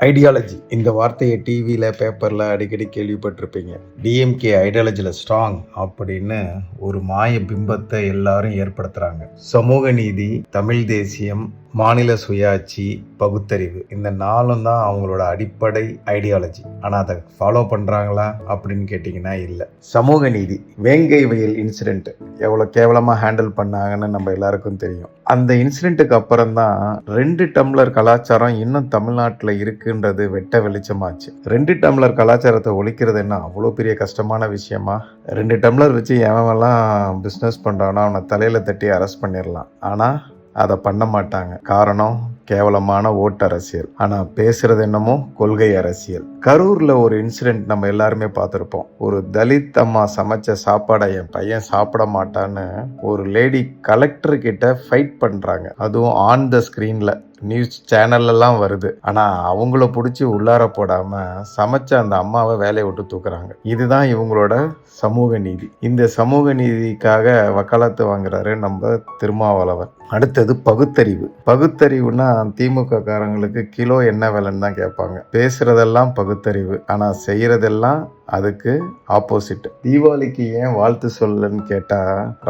Ideology இந்த வார்த்தையை டிவியில் பேப்பரில் அடிக்கடி கேள்விப்பட்டிருப்பீங்க. டிஎம்கே ஐடியாலஜியில் ஸ்ட்ராங் அப்படின்னு ஒரு மாய பிம்பத்தை எல்லாரும் ஏற்படுத்துகிறாங்க. சமூக நீதி, தமிழ் தேசியம், மாநில சுயாட்சி, பகுத்தறிவு, இந்த நாலும் தான் அவங்களோட அடிப்படை ஐடியாலஜி. ஆனால் அதை ஃபாலோ பண்ணுறாங்களா அப்படின்னு கேட்டிங்கன்னா இல்லை. சமூக நீதி, வேங்கை வயல் இன்சிடென்ட் எவ்வளோ கேவலமாக ஹேண்டில் பண்ணாங்கன்னு நம்ம எல்லாருக்கும் தெரியும். அந்த இன்சிடென்ட்டுக்கு அப்புறம் தான் 2 டம்ளர் கலாச்சாரம் இன்னும் தமிழ்நாட்டில் இருக்குன்றது வெட்ட வெளிச்சமாச்சு. 2 டம்ளர் கலாச்சாரத்தை ஒழிக்கிறது என்ன அவ்வளோ பெரிய கஷ்டமான விஷயமா? 2 டம்ளர் வச்சு எவன்லாம் பிஸ்னஸ் பண்ணுறானோ அவனை தலையில் தட்டி அரெஸ்ட் பண்ணிடலாம். ஆனால் அதை பண்ண மாட்டாங்க. காரணம் கேவலமான ஓட்டு அரசியல். ஆனால் பேசுறது என்னமோ கொள்கை அரசியல். கரூரில் ஒரு இன்சிடென்ட் நம்ம எல்லாருமே பார்த்துருப்போம். ஒரு தலித் அம்மா சமைச்ச சாப்பாடை என் பையன் சாப்பிட மாட்டான்னு ஒரு லேடி கலெக்டர் கிட்ட ஃபைட் பண்ணுறாங்க. அதுவும் ஆன் த ஸ்க்ரீனில் நியூஸ் சேனல்லாம் வருது. ஆனால் அவங்கள பிடிச்சி உள்ளார போடாமல் சமைச்ச அந்த அம்மாவை வேலையை விட்டு தூக்குறாங்க. இதுதான் இவங்களோட சமூக நீதி. இந்த சமூக நீதிக்காக வக்காலத்து வாங்குறாரு நம்ம திருமாவளவன். அடுத்தது பகுத்தறிவு. பகுத்தறிவுனா திமுக காரங்களுக்கு கிலோ என்ன விலைன்னு தான் கேட்பாங்க. பேசுறதெல்லாம் பகுத்தறிவு, ஆனால் செய்யறதெல்லாம் அதுக்கு ஆப்போசிட். தீபாவளிக்கு ஏன் வாழ்த்து சொல்லன்னு கேட்டா,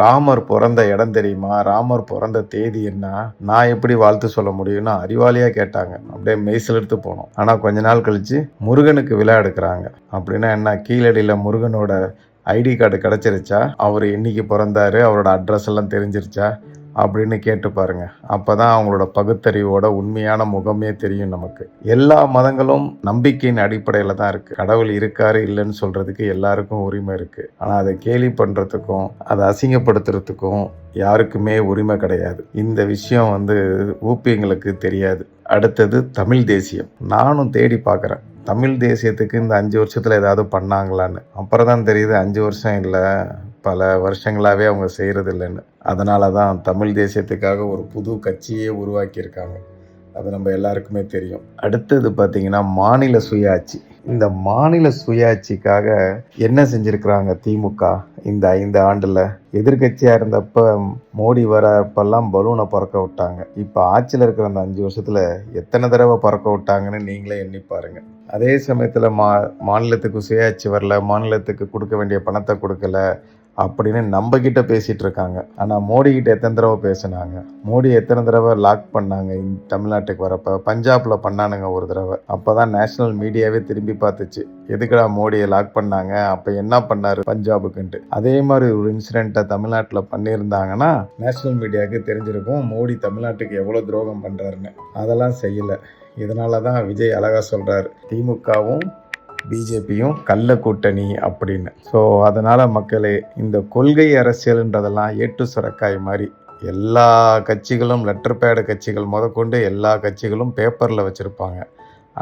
ராமர் பிறந்த இடம் தெரியுமா, ராமர் பிறந்த தேதி என்ன, நான் எப்படி வாழ்த்து சொல்ல முடியும்னு அறிவாளியா கேட்டாங்க. அப்படியே மெய்சில் எடுத்து போனோம். ஆனா கொஞ்ச நாள் கழிச்சு முருகனுக்கு விழா எடுக்கிறாங்க. அப்படின்னா என்ன, கீழடியில முருகனோட ஐடி கார்டு கிடைச்சிருச்சா, அவர் என்னைக்கு பிறந்தாரு, அவரோட அட்ரஸ் எல்லாம் தெரிஞ்சிருச்சா அப்படின்னு கேட்டு பாருங்க. அப்பதான் அவங்களோட பகுத்தறிவோட உண்மையான முகமே தெரியும் நமக்கு. எல்லா மதங்களும் நம்பிக்கையின் அடிப்படையில தான் இருக்கு. கடவுள் இருக்காரு இல்லைன்னு சொல்றதுக்கு எல்லாருக்கும் உரிமை இருக்கு. ஆனா அதை கேலி பண்றதுக்கும் அதை அசிங்கப்படுத்துறதுக்கும் யாருக்குமே உரிமை கிடையாது. இந்த விஷயம் ஊப்பிங்களுக்கு தெரியாது. அடுத்தது தமிழ் தேசியம். நானும் தேடி பார்க்குறேன், தமிழ் தேசியத்துக்கு இந்த 5 வருஷத்துல ஏதாவது பண்ணாங்களான்னு. அப்புறம் தான் தெரியுது 5 வருஷம் இல்லை, பல வருஷங்களாகவே அவங்க செய்கிறது இல்லைன்னு. அதனால தான் தமிழ் தேசியத்துக்காக ஒரு புது கட்சியே உருவாக்கியிருக்காங்க. அது நம்ம எல்லாருக்குமே தெரியும். அடுத்தது பார்த்திங்கன்னா மாநில சுயாட்சி. இந்த மாநில சுயாட்சிக்காக என்ன செஞ்சுருக்கிறாங்க திமுக இந்த 5 ஆண்டில்? எதிர்கட்சியாக இருந்தப்ப மோடி வரப்பெல்லாம் பலூனை பறக்க விட்டாங்க. இப்போ ஆட்சியில் இருக்கிற அந்த 5 வருஷத்தில் எத்தனை தடவை பறக்க விட்டாங்கன்னு நீங்களே எண்ணி பாருங்க. அதே சமயத்தில் மாநிலத்துக்கு சுயாட்சி வரல, மாநிலத்துக்கு கொடுக்க வேண்டிய பணத்தை கொடுக்கல அப்படின்னு நம்ம கிட்ட பேசிட்டு இருக்காங்க. ஆனால் மோடி கிட்ட எத்தனை தடவை பேசினாங்க? மோடி எத்தனை தடவை லாக் பண்ணாங்க? தமிழ்நாட்டுக்கு வரப்ப பஞ்சாப்ல பண்ணானுங்க ஒரு தடவை. அப்போதான் நேஷனல் மீடியாவே திரும்பி பார்த்துச்சு, எதுக்குடா மோடியை லாக் பண்ணாங்க, அப்போ என்ன பண்ணாரு பஞ்சாபுக்குன்ட்டு. அதே மாதிரி ஒரு இன்சிடென்ட்டை தமிழ்நாட்டில் பண்ணியிருந்தாங்கன்னா நேஷனல் மீடியாவுக்கு தெரிஞ்சிருக்கும் மோடி தமிழ்நாட்டுக்கு எவ்வளோ துரோகம் பண்ணுறாருன்னு. அதெல்லாம் செய்யலை. இதனால தான் விஜய் அழகா சொல்கிறார், திமுகவும் பிஜேபியும் கள்ள கூட்டணி அப்படின்னு. ஸோ அதனால் மக்களே, இந்த கொள்கை அரசியல்ன்றதெல்லாம் ஏட்டு சுரக்காய் மாதிரி. எல்லா கட்சிகளும், லெட்டர் பேடு கட்சிகள் முதற்கொண்டு எல்லா கட்சிகளும் பேப்பரில் வச்சுருப்பாங்க.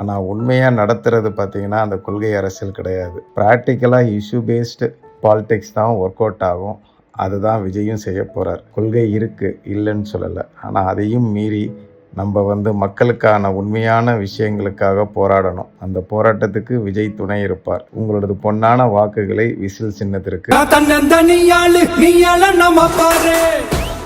ஆனால் உண்மையாக நடத்துறது பார்த்திங்கன்னா அந்த கொள்கை அரசியல் கிடையாது. ப்ராக்டிக்கலாக இஷ்யூ பேஸ்டு பாலிடிக்ஸ் தான் ஒர்க் அவுட் ஆகும். அதுதான் விஜயும் செய்ய போகிறார். கொள்கை இருக்குது, இல்லைன்னு சொல்லலை. ஆனால் அதையும் மீறி நம்ம மக்களுக்கான உண்மையான விஷயங்களுக்காக போராடணும். அந்த போராட்டத்துக்கு விஜய் துணை இருப்பார். உங்களோட பொன்னான வாக்குகளை விசில் சின்னத்திற்கு